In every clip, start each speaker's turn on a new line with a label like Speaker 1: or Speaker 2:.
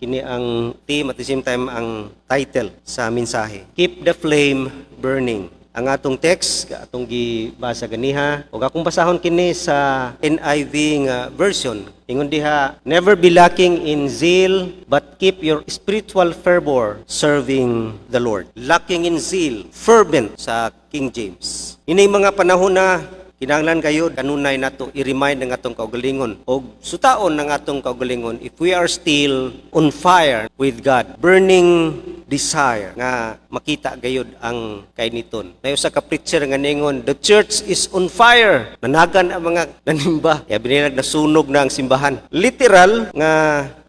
Speaker 1: Kini ang theme at the same time ang title sa mensahe. Keep the flame burning. Ang atong text, atong gibasa ganiha, ug akong basahon kini sa NIV nga version. Ingon diha, never be lacking in zeal, but keep your spiritual fervor serving the Lord. Lacking in zeal, fervent sa King James. Ini mga panahon na kinahanglan kayo kanunay nato i-remind ng atong kaugalingon o sutaon ng atong kaugalingon if we are still on fire with God, burning desire nga makita gayud ang kainiton. May usa ka preacher nga ningon, the church is on fire. Nanagan ang mga nanimba. Kaya binilag nasunog na ang simbahan. Literal nga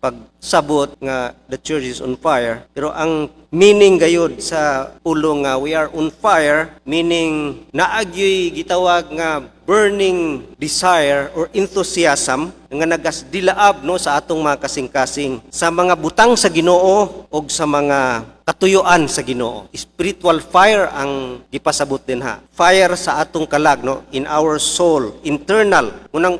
Speaker 1: pagsabot nga the church is on fire, pero ang meaning gayud sa pulong nga we are on fire, meaning naagyoy gitawag nga burning desire or enthusiasm nga nagasdilaab no sa atong mga kasing-kasing sa mga butang sa Ginoo o sa mga katuyuan sa Ginoo. Spiritual fire ang gipasabot din ha. Fire sa atong kalag no in our soul, internal.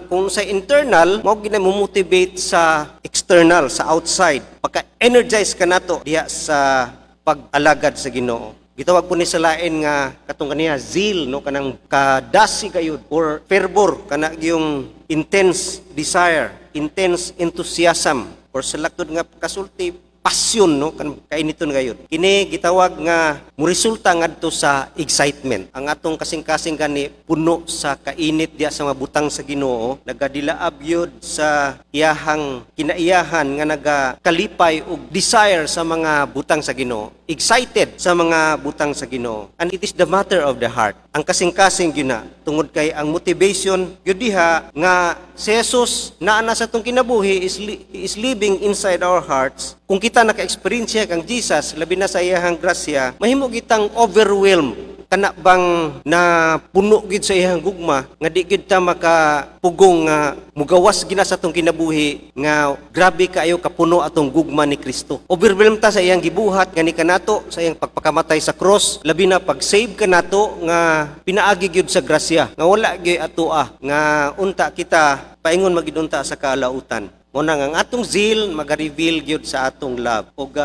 Speaker 1: Kung sa internal mao ginamomotivate sa external, sa outside. Pagka-energize ka nato diha sa pag-alagad sa Ginoo. Gitawag po ni sa lain nga katong kaniya zeal no kanang kadasi kayod or fervor kana yung intense desire, intense enthusiasm or sa laktod nga kasulti passion no kan kainiton gayud. Kini gitawag nga moresulta ngadto sa excitement. Ang atong kasing-kasing gani puno sa kainit diya sa mga butang sa Ginoo, nagadilaab yod sa iyahang kinaiyahan nga nagakalipay og desire sa mga butang sa Ginoo. Excited sa mga butang sa Ginoo. And it is the matter of the heart. Ang kasing-kasing gyud na tungod kay ang motivation gyud diha nga si Jesus naa na sa atong kinabuhi is living inside our hearts. Kung kita naka-experience kang Jesus, labi na sa iyahang grasya, mahimo kitang overwhelmed kana bang na puno gid sa iyang gugma nga di gid ta makapugong nga mugawas gina sa atong kinabuhi nga grabe kaayo kapuno atong gugma ni Kristo. Overwhelmed ta sa iyang gibuhat gani kanato sa iyang pagpakamatay sa cross, labi na pag-save kanato nga pinaagi gyud sa grasya nga wala gyud atoa nga unta kita paingon magidunta sa kalautan. Muna nga ang atong zeal maga-reveal gyud sa atong love ug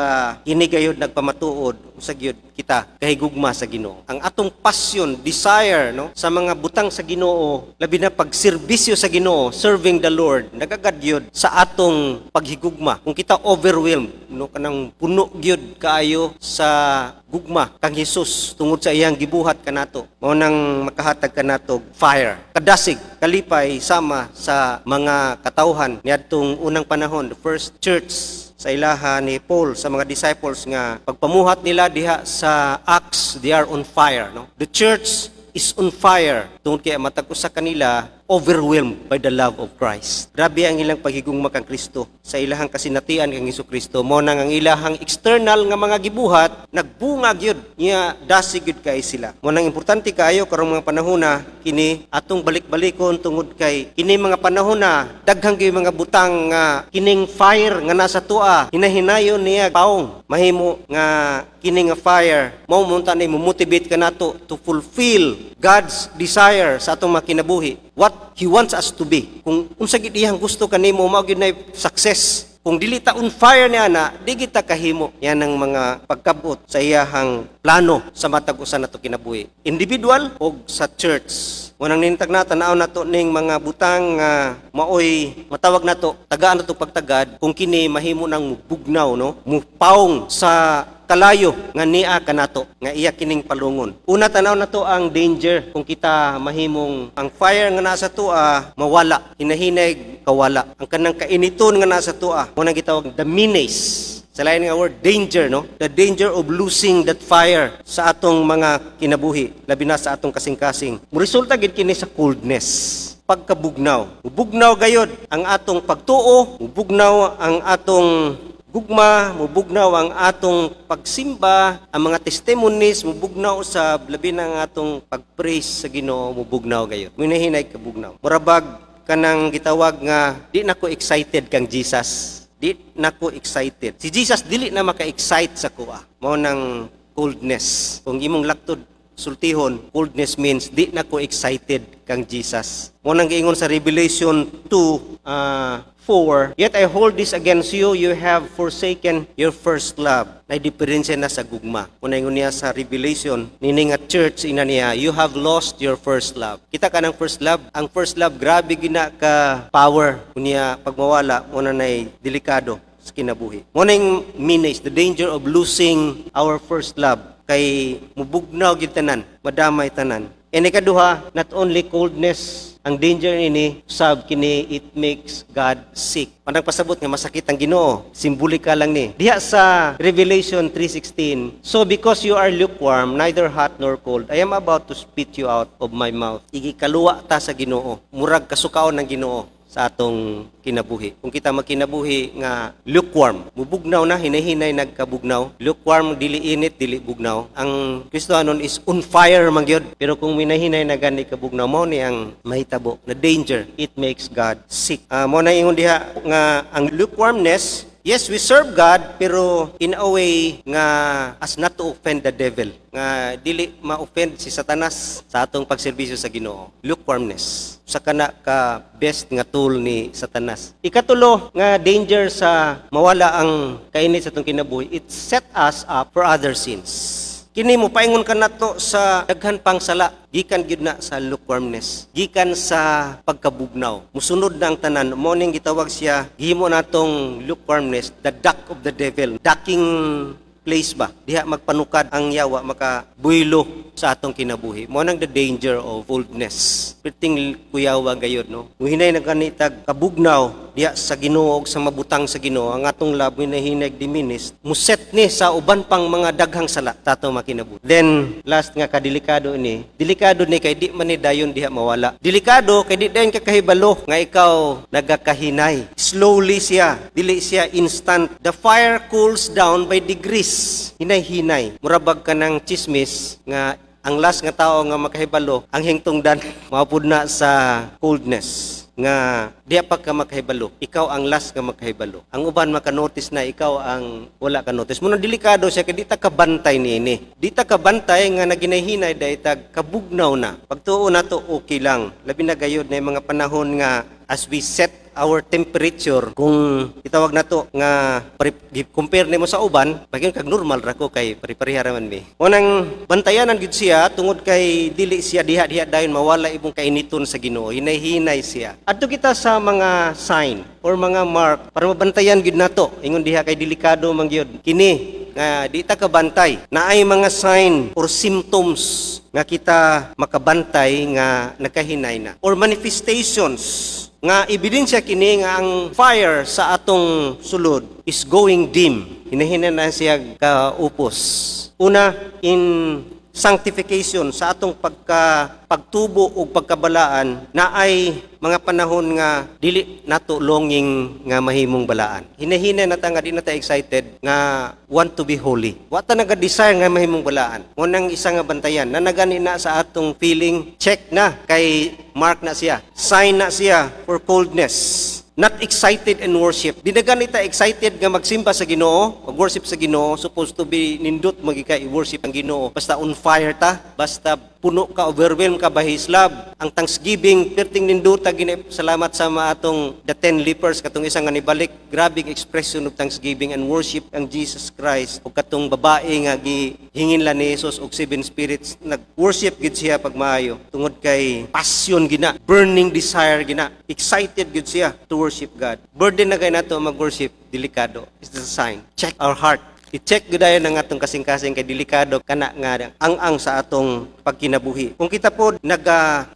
Speaker 1: kini gayud nagpamatuod sa gyud kita kahigugma sa Ginoo. Ang atong passion, desire no sa mga butang sa Ginoo, labi na pagserbisyo sa Ginoo, serving the Lord, nagagad gyud sa atong paghigugma. Kung kita overwhelmed no kanang puno gyud kaayo sa gugma kang Hesus tungod sa iyang gibuhat kanato, mao nang makahatag kanato fire, kadasig, kalipay sama sa mga katawhan niadtong unang panahon, the first church sa ilaha ni Paul sa mga disciples nga pagpamuhat nila diha sa Acts, they are on fire no. The church is on fire tungod kay matag usa kanila overwhelmed by the love of Christ. Grabe ang ilang paghigugma kang Kristo sa ilahang kasinatian kang Hesukristo. Mao nang ang ilahang external nga mga gibuhat nagbunga gyud nya dasi gyud kay sila. Mao nang importante kaayo karong mga panahon na kini atong balik-balikon tungod kay kini mga panahon na daghang gyud mga butang nga kining fire nga nasa tua hinahinayon niya paong mahimo nga kini nga fire mao munta ni mo-motivate kanato to fulfill God's desire sa atong makinabuhi. What He wants us to be. Kung unsa gid iyang gusto kanimo mao gyud na success. Kung dili ta on fire niya na, di kita kahimo. Yan ang mga pagkabot sa iyahang plano sa matag usa nato kinabuhi. Individual o sa church. Munang nintag na tanaw nato ning mga butang nga maoy matawag nato tagaan nato pagtagad kung kini mahimo nang mubugnaw no, mupawong sa kalayo nga niya kanato nga iya kining palungon. Una tanaw nato ang danger kung kita mahimong ang fire nga nasa tua mawala, hinahinay kawala. Ang kanang kainiton nga nasa tua mo nang gitawag the menace. Sa lain nga word, danger, no? The danger of losing that fire sa atong mga kinabuhi, labi na sa atong kasing-kasing. Resulta gid kini sa coldness, pagkabugnaw. Mubugnaw gayod ang atong pagtuo, mubugnaw ang atong gugma, mubugnaw ang atong pagsimba, ang mga testimonies, mubugnaw sa labi ng atong pagpraise sa Ginoo, mubugnaw gayod. Minahinay kabugnaw. Murabag kanang gitawag nga, di nako excited kang Jesus. Di nako excited. Si Jesus dili na maka-excite sa kuha. Mao nang coldness. Kung imong laktod sultihon, coldness means di nako excited kang Jesus. Mo nang giingon sa Revelation 2, 4, yet I hold this against you, you have forsaken your first love. Na diferensya na sa gugma. Unay niya sa Revelation, nining at church ina niya, you have lost your first love. Kita ka ng first love. Ang first love, grabe gina ka power. Kunya pagmawala, muna na'y delikado sa kinabuhi. Muna yung menace, the danger of losing our first love. Kay mubugnaw gid tanan, madamay tanan. And ikaduha, not only coldness, ang danger ini, sab kini, it makes God sick. Panang pasabot nga masakit ang Ginoo, simbolika lang ni. Diha sa Revelation 3:16, so because you are lukewarm, neither hot nor cold, I am about to spit you out of my mouth. Igikaluwa ta sa Ginoo, murag kasukaon ng Ginoo sa atong kinabuhi. Kung kita magkinabuhi nga lukewarm, mubugnaw na, hinahinay nagkabugnaw. Lukewarm, dili init, dili bugnaw. Ang Kristohanon is on fire mangyod. Pero kung minahinay na gani kabugnaw, mo ni ang mahitabo na danger. It makes God sick. Mo na ingon diha nga ang lukewarmness, yes, we serve God, pero in a way nga as not to offend the devil. Nga dili ma-offend si Satanas sa atong pagserbisyo sa Ginoo. Lukewarmness. Sa kana ka best nga tool ni Satanas. Ikatulo nga danger sa mawala ang kainit sa atong kinabuhi, it set us up for other sins. Kini mo paingon ka nato sa daghan pang sala, gikan gyud na sa lukewarmness, gikan sa pagkabugnaw. Musunod na ang tanan, mo ning gitawag siya, gihimo natong lukewarmness, the duck of the devil, ducking place ba? Diha magpanukad ang yawa, makabuylo sa atong kinabuhi. Mo nang the danger of coldness. Perting kuyawa gayod, no? Muhinay na ganitag kabugnaw diha sa Ginoo ug sa mabutang sa Ginoo, ang atong love hinahinay diminished. Muset ni sa uban pang mga daghang sala tato makinabuhi. Then last nga kadelikado ni, delikado ni kay di man ni dayon diha mawala. Delikado kay di dayon ka kahibalo nga ikaw nagakahinay. Slowly siya, dili siya instant. The fire cools down by degrees. Hinay-hinay. Murabag ka ng chismis nga ang last nga tao nga makahibalo, ang hingtungdan maupod na sa coldness. Nga diya pa ka makahibalo, ikaw ang last nga makahibalo. Ang uban makanotice na ikaw ang wala ka notice. Muna delikado siya kay di ta kabantay niini. Di ta kabantay nga naginahinay dahil tag kabugnaw na. Pagtuo na to okay lang. Labi na gayod na yung mga panahon nga as we set our temperature, kung itawag na to nga compare nimo sa uban, bagay kag normal ra ko kay pare-pareha man mi. Unang bantayanan gid siya tungod kay dili siya diha-diha dayon mawala ibong kainiton sa Ginoo. Hinay-hinay siya. Adto kita sa mga sign or mga mark para mabantayan gid nato. Ingon diha kay delikado man gyud. Kini nga di ta kabantay na ay mga sign or symptoms nga kita makabantay nga nagkahinay na or manifestations nga ebidensya kini nga ang fire sa atong sulod is going dim. Hinahina na siya kaupos. Una, in sanctification sa atong pagtubo o pagkabalaan na ay mga panahon nga dili nato longing nga mahimong balaan. Hinahina na ta nga di na ta excited nga want to be holy. Wa ta naga-desire nga mahimong balaan. Ngunang isa nga bantayan na nagani na sa atong feeling, check na kay mark na siya. Sign na siya for coldness. Not excited in worship. Di na ganita excited nga magsimba sa Ginoo, mag-worship sa Ginoo, supposed to be nindot magika i-worship ang Ginoo. Basta on fire ta, basta puno ka, overwhelmed ka by His love. Ang thanksgiving, perting ninduta, salamat sa atong the 10 lepers, katong isang nga nibalik, grabing expression of thanksgiving and worship ang Jesus Christ. O katong babae nga gihingin la ni Jesus og 7 spirits, nag-worship gid siya pagmaayo. Tungod kay passion gina, burning desire gina, excited gid siya to worship God. Burden na kay nato mag-worship, delikado. It's the sign. Check our heart. I-check gudayon ng atong kasing-kasing kay delikado kana nga ang sa atong pagkinabuhi. Kung kita po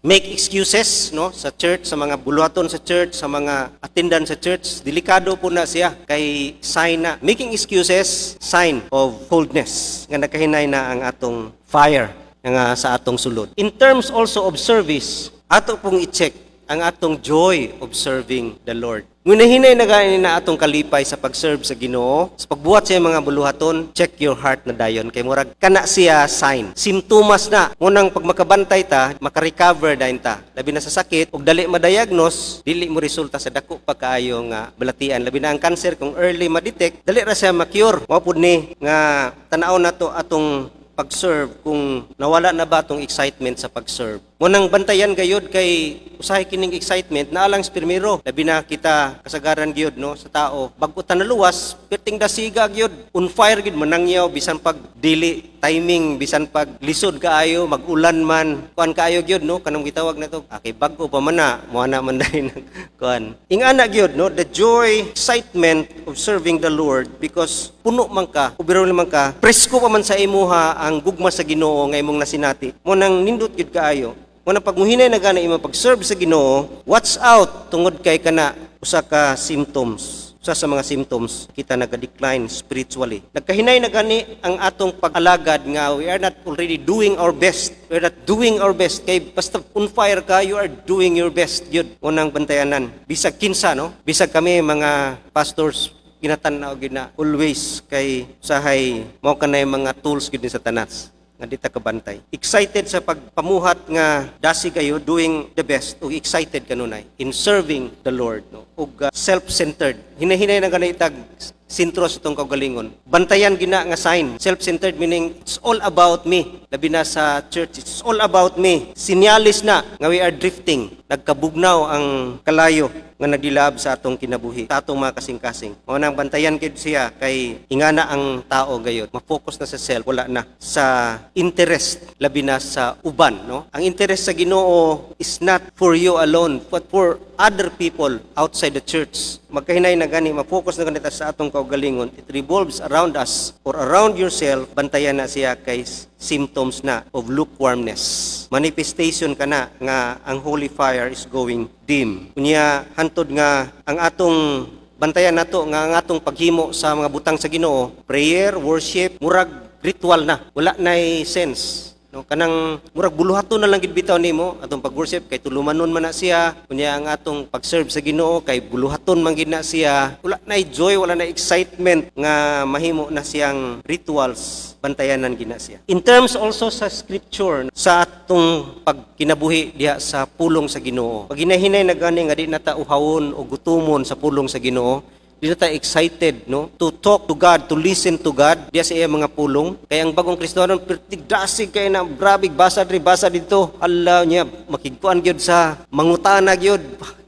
Speaker 1: make excuses no sa church, sa mga buluhaton sa church, sa mga attendant sa church, delikado po na siya kay sign na making excuses, sign of coldness nga nakahinay na ang atong fire nga sa atong sulod. In terms also of service, ato pong i-check ang atong joy of serving the Lord. Ngunahinay na ganin na atong kalipay sa pag-serve sa Ginoo, sa pagbuhat sa mga buluhaton, check your heart na dayon kay murag kana siya sign. Simptomas na ngunang pag makabantay ta, maka-recover dayon ta. Labi na sa sakit ug dali ma-diagnose, dili mo resulta sa dako pa kaayo nga balatian. Labi na ang cancer kung early ma-detect, dali ra siya ma-cure. Mao pud ni nga tan-aw nato atong pag-serve kung nawala na ba atong excitement sa pag-serve. Mo nang bantayan gayud kay usahay kining excitement na alang pirmiro. Labi na kita kasagaran gyud no sa tao. Bago ta naluwas, perting dasiga gyud. On fire gyud manangyaw bisan pag dili timing, bisan pag lisod kaayo, mag-ulan man. Kuan kaayo gyud no kanang gitawag na to. Okay, bago pa man na mo na man dai kuan. Ingana gyud no, the joy, excitement of serving the Lord because puno man ka, ubiro man ka, presko pa man sa imuha ang gugma sa Ginoo nga imong nasinati. Mo nang nindot gyud kaayo. Mo nang pagmuhinay na gana imong pag-serve sa Ginoo, watch out tungod kay kana usa ka symptoms. Usa sa mga symptoms kita naga-decline spiritually. Nagkahinay na gani ang atong pag-alagad nga we are not already doing our best. We are not doing our best. Kay basta on fire ka, you are doing your best. Yun, unang bantayanan. Bisag kinsa, no? Bisag kami mga pastors, ginatanaw gina always kay usahay mao kanay mga tools gid ni Satanas nga di ta kabantay. Excited sa pagpamuhat nga dasi kayo doing the best ug excited kanunay in serving the Lord no ug self-centered. Hinahinay na ganay tag sentro sa itong kaugalingon. Bantayan gina nga sign. Self-centered meaning it's all about me. Labi na sa church, it's all about me. Sinyalis na nga we are drifting. Nagkabugnaw ang kalayo nga nagdilab sa atong kinabuhi, sa atong mga kasing-kasing. Mao nang bantayan kid siya kay ingana ang tao gayud. Ma-focus na sa self, wala na sa interest labi na sa uban, no? Ang interest sa Ginoo is not for you alone, but for other people outside the church. Magkahinay na gani, ma-focus na ganito sa atong kaugalingon. It revolves around us or around yourself. Bantayan na siya kay symptoms na of lukewarmness. Manifestation ka na nga ang holy fire is going dim. Unya hantod nga ang atong bantayan nato nga ang atong paghimo sa mga butang sa Ginoo, prayer, worship, murag ritual na. Wala nay sense. No, kanang murag buluhaton na lang gid bitaw nimo atong pag-worship kay tulumanon man na siya. Kunya ang atong pag-serve sa Ginoo kay buluhaton man gid na siya. Wala nay joy, wala nay excitement nga mahimo na siyang rituals. Bantayanan gina siya. In terms also sa scripture sa atong pagkinabuhi diha sa pulong sa Ginoo. Pag hinahinay na gani nga di na ta uhawon o gutumon sa pulong sa Ginoo, di na tayo excited, no? To talk to God, to listen to God, diya sa iya mga pulong. Kaya ang bagong Kristiyano, pertigdasig kayo na brabig, basa dito. Allah niya, makigkuan gyud sa mangutana gyud,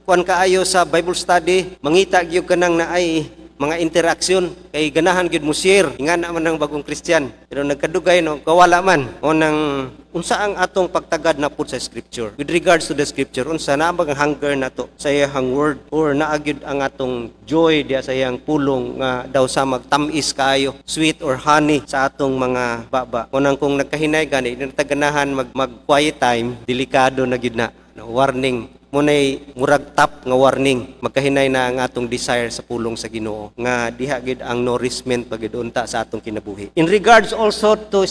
Speaker 1: kuan kaayo sa Bible study, mangita gyud kanang na ay mga interaksyon kay ganahan gyud mo share ingana man ang bagong Kristiyan pero nagkadugay no kawala man o nang unsa ang atong pagtagad na pud sa scripture with regards to the scripture unsa na bang hunger nato sa iyang word or naa gyud ang atong joy diya sa iyang pulong nga daw sa magtamis kaayo sweet or honey sa atong mga baba o nang kung nagkahinay gani nataganahan mag quiet time delikado na gyud na no, warning munay murag tap nga warning magkahinay na ang atong desire sa pulong sa Ginoo nga diha gid ang nourishment pagid unta sa atong kinabuhi. In regards also to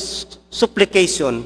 Speaker 1: supplication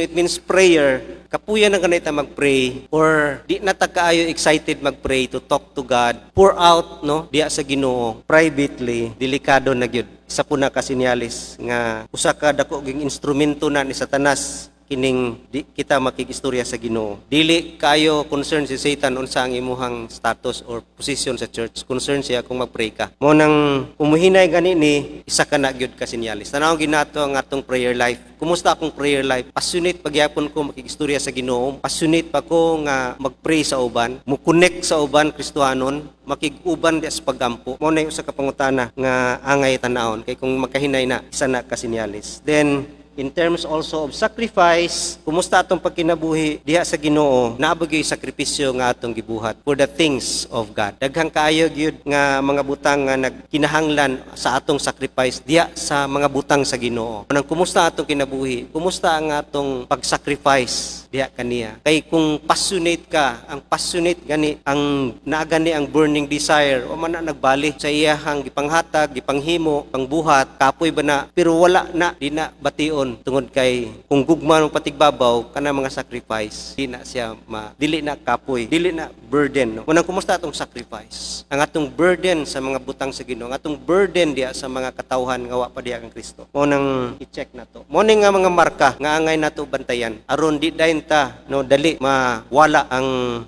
Speaker 1: it means prayer. Kapuya na kanay ta mag-pray or di na ta kaayo excited mag-pray to talk to God, pour out no diha sa Ginoo privately, delikado na gyud. Isa po na kasinyalis nga usa ka dako ging instrumento na ni Satanas kining di kita makigistorya sa Ginoo. Dili kayo concern si Satan unsa ang imuhang status or position sa church. Concern siya kung mag-pray ka. Mo nang umuhinay gani ni isa ka na gyud ka sinyalis. Tanaw ginato ang atong prayer life. Kumusta akong prayer life? Passionate pagyapon ko makigistorya sa Ginoo. Passionate pa ko nga mag-pray sa uban, mo connect sa uban Kristohanon, makig-uban di sa paggampo. Mo na usa ka pangutana nga angay tan-awon kay kung magkahinay na isa na ka sinyalis. Then in terms also of sacrifice, kumusta atong pagkinabuhi diha sa Ginoo, naabot gyud sakripisyo nga atong gibuhat for the things of God. Daghang kaayo gyud nga mga butang nga nagkinahanglan sa atong sacrifice diha sa mga butang sa Ginoo. Nang kumusta atong kinabuhi, kumusta ang atong pag-sacrifice diha kaniya. Kay kung passionate ka, ang passionate gani ang naagani ang burning desire o man na nagbali sa iyahang gipanghatag, gipanghimo, pangbuhat, kapoy ba na pero wala na di na bation tungod kay kung gugma ng patigbabaw kana mga sacrifice di na siya dili na kapoy, dili na burden no. Unang kumusta atong sacrifice? Ang atong burden sa mga butang sa Ginoo, ang atong burden diha sa mga katawhan nga wa pa diha kang Kristo. Unang i-check nato. Mo ni nga mga marka nga angay nato bantayan aron di dayon ta no dali mawala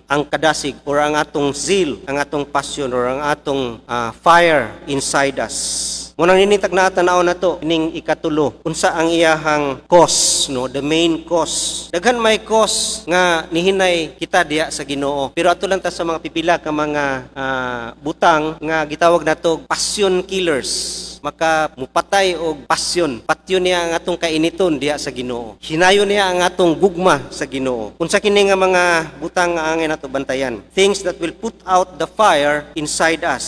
Speaker 1: ang kadasig or ang atong zeal, ang atong passion or ang atong fire inside us. Munang ninitag na tanaw na to, ining ikatulo, unsa ang iyahang cause, no? The main cause Daghan may cause nga nihinay kita diha sa Ginoo. Pero ato lang ta sa mga pipila ka mga butang nga gitawag nato passion killers. Maka mupatay og pasyon. Patyon niya ang atong kainiton diha sa Ginoo. Hinayon niya ang atong gugma sa Ginoo. Unsa kini nga mga butang nga angay nato bantayan? Things that will put out the fire inside us.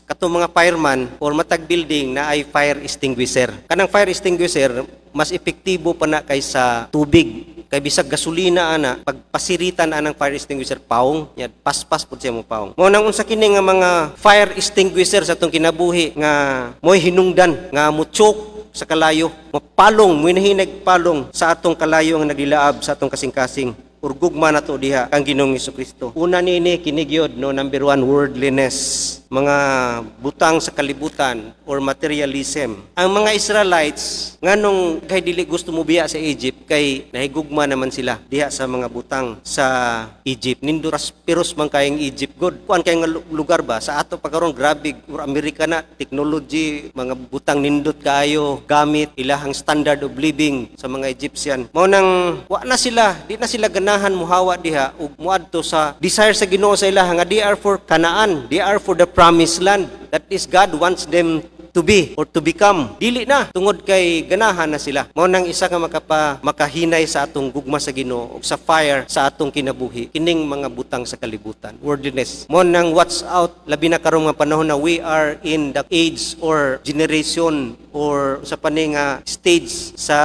Speaker 1: Katong mga fireman or matag building na ay fire extinguisher. Kanang fire extinguisher mas epektibo pa na kaysa tubig. Kay bisag gasolina ana, pagpasiritan anang fire extinguisher paong, yad paspas pud siya mo paong. Mao nang unsa kini nga mga fire extinguisher sa atong kinabuhi nga moy hinungdan nga mutsok sa kalayo, mapalong, moy nahinag palong sa atong kalayo nga naglilaab sa atong kasing-kasing. Urgugma na to diha kang Ginoong Hesukristo. Una nini kinigyod no, number 1, worldliness, mga butang sa kalibutan or materialism. Ang mga Israelites nganong kay dili gusto mo biya sa Egypt kay nahigugma naman sila diha sa mga butang sa Egypt. Ninduras piros man kayong Egypt god. Kuan kay nga lugar ba sa ato pagkaron grabe or Amerika na technology, mga butang nindot kaayo gamit ilahang standard of living sa mga Egyptian. Mao nang wa na sila, di na sila ganahan muhawa diha ug muadto sa desire sa Ginoo sa ilaha nga they are for Canaan, they are for the promised land. That is God wants them to be or to become. Dili na tungod kay ganahan na sila. Mao nang isa ka makahinay sa atong gugma sa Ginoo ug sa fire sa atong kinabuhi kining mga butang sa kalibutan, worldliness. Mao nang watch out labi na karong mga panahon na we are in the age or generation or sa paning stage sa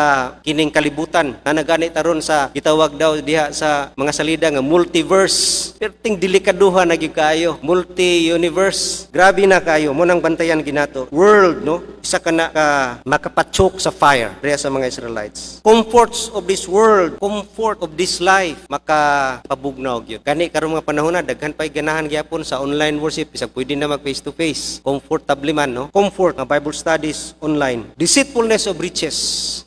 Speaker 1: kining kalibutan na nagani taron sa gitawag daw diha sa mga salida nga multiverse. Perting delikaduha na gyud kaayo, multi-universe. Grabe na kayo mo nang bantayan ginato. World, no? Isa ka na makapatsok sa fire diha sa mga Israelites. Comforts of this world, comfort of this life, makapabugnaw gyud. Gani karong mga panahon na daghan pay ganahan gyapon sa online worship, bisag pwede na mag face to face. Comfortable man, no? Comfort nga Bible studies online. Deceitfulness of riches,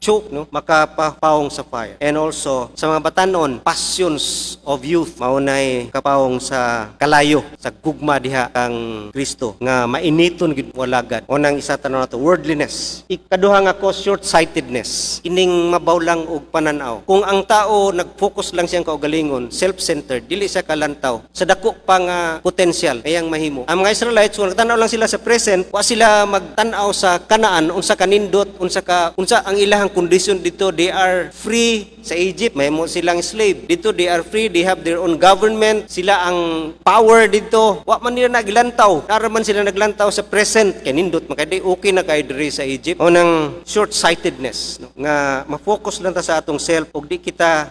Speaker 1: choke, no? Makapapawong sa fire. And also sa mga batanon, passions of youth, maunay kapawong sa kalayo, sa gugma diha kang Kristo nga mainiton gid walagad. Unang isa tanaw nato, worldliness. Ikaduha nga cause, short-sightedness. Kining mabawlang og pananaw. Kung ang tao nag-focus lang siyang kaugalingon, self-centered, dili siya kalantaw sa dako pa nga potential kayang mahimo. Ang mga Israelites kung nagtanaw lang sila sa present, wa sila magtan-aw sa kanaan unsa kanindot, unsa ang ilahang kondisyon dito. They are free sa Egypt, mahimo silang slave. Dito they are free, they have their own government, sila ang power dito. Wa man nila naglantaw. Naraman sila naglantaw sa present kanindot, makay okay na kay diri sa Egypt. O nang short-sightedness, no? Nga ma-focus lang ta sa atong self ug di kita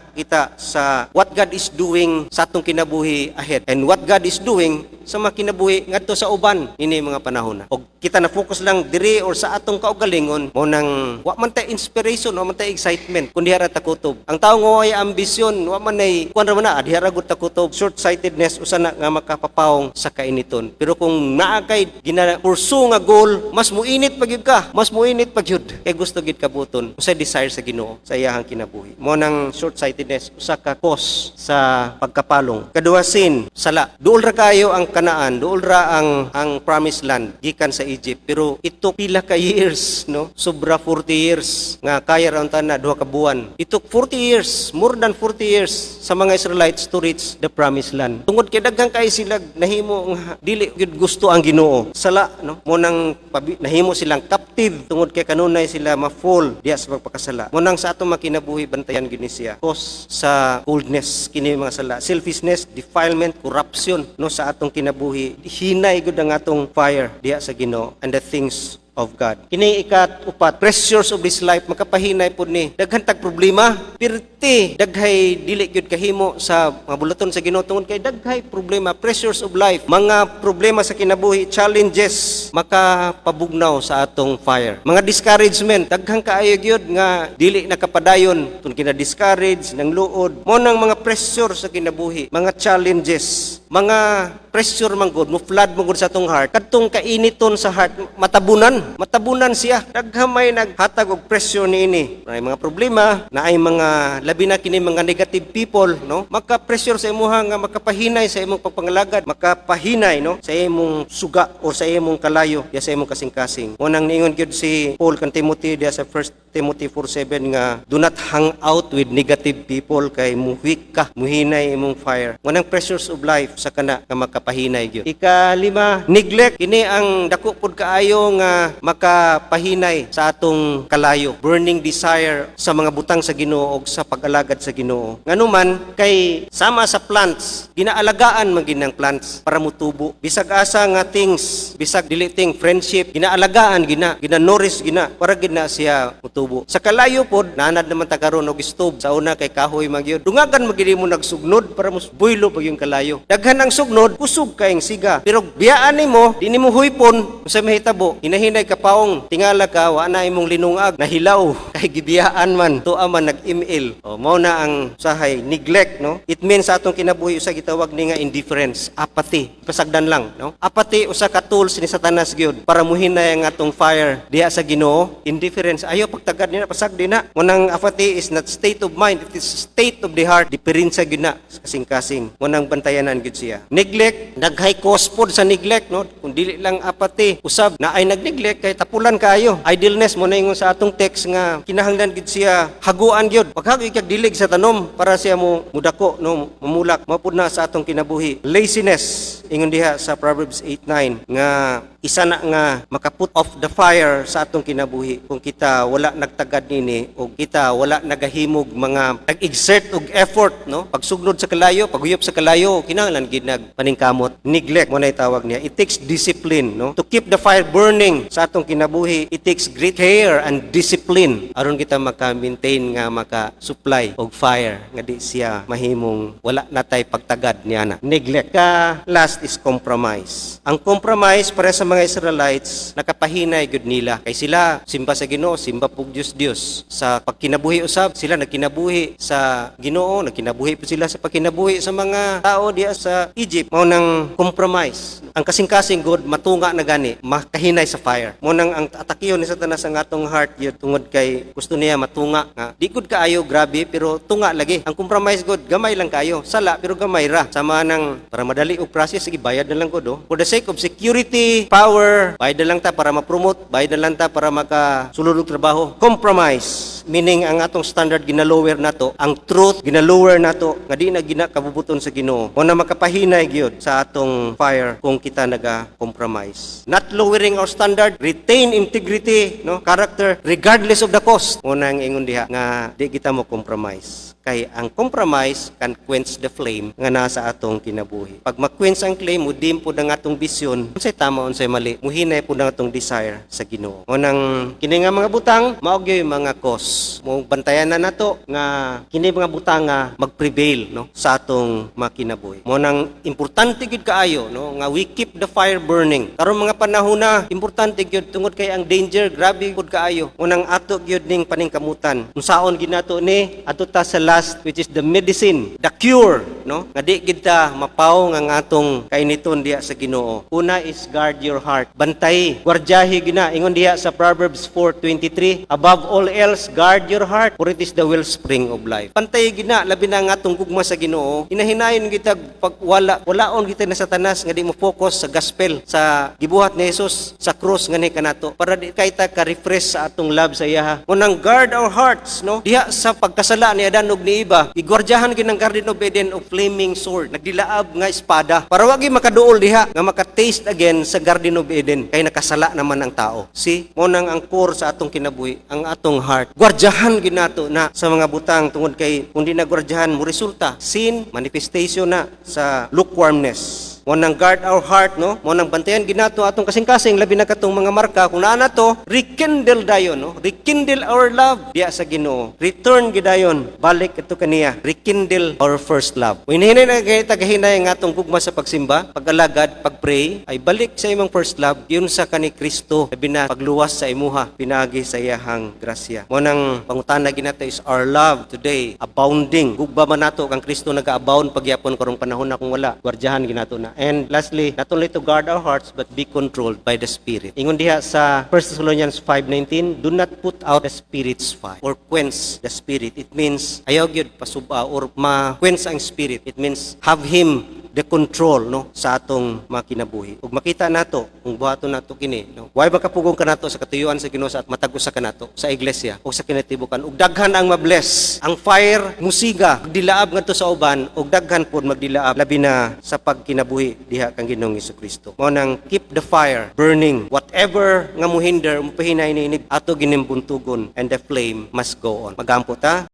Speaker 1: sa what God is doing sa atong kinabuhi ahead and what God is doing sa mga kinabuhi ngadto sa uban ini mga panahon na. Og kita na focus lang diri or sa atong kaugalingon mo nang wa man tay inspiration, wa man tay excitement kundi hara ta kutob. Ang tawo nga way ambisyon, wa man nay kuan ra man na adhira gud ta kutob. Short-sightedness usa na nga makapapawong sa kainiton. Pero kung naa kay gina-pursue nga goal, mas muinit pa gyud ka, mas muinit pa gyud kay gusto gid kabuton usa desire sa Ginoo sa iyahang kinabuhi. Mo nang short-sightedness usa ka cause sa pagkapalong. Kaduha sin, sala. Duol ra kayo ang Kanaan, duol ra ang promised land gikan sa Egypt. Pero ito pila ka years, no? Sobra 40 years nga kaya ra unta na duha ka buwan. It took 40 years, more than 40 years sa mga Israelites to reach the promised land. Tungod kay daghang kay sila nahimo nga dili gyud gusto ang Ginoo. Sala, no? Mo nang nahimo silang captive tungod kay kanunay sila ma-fall diha sa pagpakasala. Mo nang sa atong makinabuhi bantayan gini siya. Cause sa coldness kini mga sala, selfishness, defilement, corruption, no, sa atong kinabuhi. Hinay gud ang atong fire diha sa Ginoo and the things of God. Kini ika-upat, pressures of this life makapahinay pud ni daghan tag problema, pirti daghay dili gyud kahimo sa mga bulaton sa Ginoo tungod kay daghay problema, pressures of life, mga problema sa kinabuhi, challenges makapabugnaw sa atong fire. Mga discouragement, daghang kaayo gyud nga dili nakapadayon tungod kina discourage nang luod. Mo nang mga pressure sa kinabuhi, mga challenges, mga pressure man gud mo flood mo gud sa atong heart, kadtong kainiton sa heart matabunan siya. Daghamay naghatag og pressure niini. May mga problema, naay mga labi na kini mga negative people, no? Maka-pressure sa imuha nga makapahinay sa imong pagpangalagad, makapahinay, no, sa imong suga o sa imong kalayo, ya sa imong kasing-kasing. Unang niingon gyud si Paul kan Timothy dia sa 1 Timothy 4:7 nga, do not hang out with negative people kay muhik ka, muhinay imong fire. Nganang pressures of life sa kana nga makapahinay gyud. Ika-5, neglect kini ang dako pud kaayo nga makapahinay sa atong kalayo. Burning desire sa mga butang sa Ginoo ug sa pag-alagad sa Ginoo. Nganuman kay sama sa plants, ginaalagaan man gid ng plants para mutubo. Bisag asa nga things, bisag dili ting friendship, ginaalagaan gina-nourish para gid na siya mutubo. Sa kalayo pod, nanad naman ta karon og stove sa una kay kahoy magyud. Dungagan magidi mo nagsugnod para mas buylo pag yung kalayo. Daghan ang sugnod, kusog kayong siga. Pero biyaan nimo, di nimo huypon sa mahitabo. Hinahinay ka paong tingala ka wa na imong linungag, nahilaw kay gibiyaan man tuwa man nag-email. O mao na ang sahay neglect, no? It means sa atong kinabuhi usa gitawag ni nga indifference, apathy. Pasagdan lang, no? Apathy usa ka tools ni Satanas gyud para muhinay ang atong fire diha sa Ginoo. Indifference ayo pagtagad nina pasagdi na. Munang apathy is not state of mind, it is state of the heart. Diferensya gyud na kasing-kasing. Munang bantayanan gyud siya. Neglect, naghay cause pod sa neglect, no? Kung dili lang apathy, usab na ay nagneglect kay tapulan kayo. Idleness mo na ingon sa atong text nga kinahanglan gyud siya haguan gyud. Paghagoy kag dilig sa tanom para siya mo mudako, no, mamulak. Mao pud na sa atong kinabuhi. Laziness ingon diha sa Proverbs 8:9 nga isa na nga makaput off the fire sa atong kinabuhi kung kita wala nagtagad nini o kita wala nagahimog mga nag-exert og effort, no? Pagsugnod sa kalayo, paghuyop sa kalayo, kinahanglan gid nagpaningkamot. Neglect mo na itawag niya. It takes discipline, no? To keep the fire burning sa atong kinabuhi, it takes great care and discipline aron kita maka-maintain nga maka-supply og fire nga di siya mahimong wala natay pagtagad niya na. Neglect. Ka last is compromise. Ang compromise para sa mga Israelites, nakapahinay gud nila. Kay sila, simba sa Ginoo, simba pug Dios. Sa pagkinabuhi usab, sila nagkinabuhi sa Ginoo, nagkinabuhi po sila sa pagkinabuhi sa mga tao diya sa Egypt. Mao nang compromise. Ang kasing-kasing good, matunga na gani, makahinay sa fire. Mao nang ang atakiyon ni Satanas ang atong heart yun, tungod kay gusto niya matunga. Nga. Di gud kaayo, grabe, pero tunga lagi. Ang compromise good, gamay lang kayo. Sala, pero gamay ra. Sama nang, para madali og process, sige, bayad na lang ko do. For the sake of security, power, bayad na lang ta para ma-promote, bayad na lang ta para makasulod og trabaho. Compromise, meaning ang atong standard ginalower nato, ang truth ginalower nato, nga di na ginakabubuton sa Ginoo. O na makapahinay gyud sa atong fire kung kita naga-compromise. Not lowering our standard, retain integrity, no, character, regardless of the cost. O nang ingon diha nga di kita mo compromise. Kay ang compromise can quench the flame nga nasa atong kinabuhi. Pag ma-quench ang flame, mudim po ang atong bisyon, unsay tama, unsay mali, muhinay po ang atong desire sa Ginoo. O nang kini nga mga butang, maog yung mga cause. Mo bantayan na nato nga kini mga butang nga mag-prevail, no, sa atong makinabuhi. Mo nang importante gid kaayo, no, nga we keep the fire burning. Karon mga panahon na importante gyud tungod kay ang danger grabe gud kaayo. Mo nang ato gyud ning paningkamutan. Unsaon gid nato ni ato ta sa last, which is the medicine, the cure, no? Nga di kita mapaw nga atong kainiton diha sa Ginoo. Una is guard your heart. Bantay, gwardyahi gina. Ingon diha sa Proverbs 4:23, above all else, guard your heart, for it is the wellspring of life. Bantay gina, labi na nga atong gugma sa Ginoo. Hinahinayon kita pag walaon kita na Satanas nga di mo focus sa gospel, sa gibuhat ni Jesus sa cross nga ni kanato para di kay ta ka-refresh sa atong love sa iya. Unang guard our hearts, no? Diha sa pagkasala ni Adan ug ni Eva, igwardyahan gid ng Garden of Eden og flaming sword, nagdilaab nga espada para wagi makaduol diha nga maka-taste again sa Garden of Eden kay nakasala naman ang tao. See, mo nang ang core sa atong kinabuhi, ang atong heart. Gwardyahan gid nato na sa mga butang tungod kay kung di na gwardyahan mo resulta sin manifestation na sa lukewarmness. Mo nang guard our heart, no? Mo nang bantayan ginato atong kasing-kasing labi na katong mga marka kung naa na to, rekindle dayon, no? Rekindle our love diya sa Ginoo. Return gidayon balik ito kaniya. Rekindle our first love. When hinay na tagahinay nga atong gugma sa pagsimba, pag-alagad, pag-pray, ay balik sa imong first love yun sa kani Kristo labi na pagluwas sa imuha pinagi sa iyahang grasya. Mo nang pangutana ginato is our love today abounding. Gugba man nato kang Kristo naga-abound pagyapon karong panahon na kung wala. Gwardyahan ginato na. And lastly, not only to guard our hearts, but be controlled by the Spirit. Ingon diha sa 1 Thessalonians 5:19, do not put out the Spirit's fire or quench the Spirit. It means, ayaw gyud pasuba or ma-quench ang Spirit. It means, have Him the control no sa atong mga kinabuhi. Ug makita nato kung buhaton nato kini no. Way makapugong kanato sa katuyuan sa Ginoo sa matag usa kanato sa iglesia o sa kinatibukan. Ug daghan ang mabless. Ang fire musiga dilaab ngadto sa uban ug daghan pod magdilaab labi na sa pagkinabuhi diha kang Ginoong Hesukristo. Mao nang keep the fire burning. Whatever nga mohinder, mopahinay ni ato ginimbuntugon and the flame must go on. Magampo ta.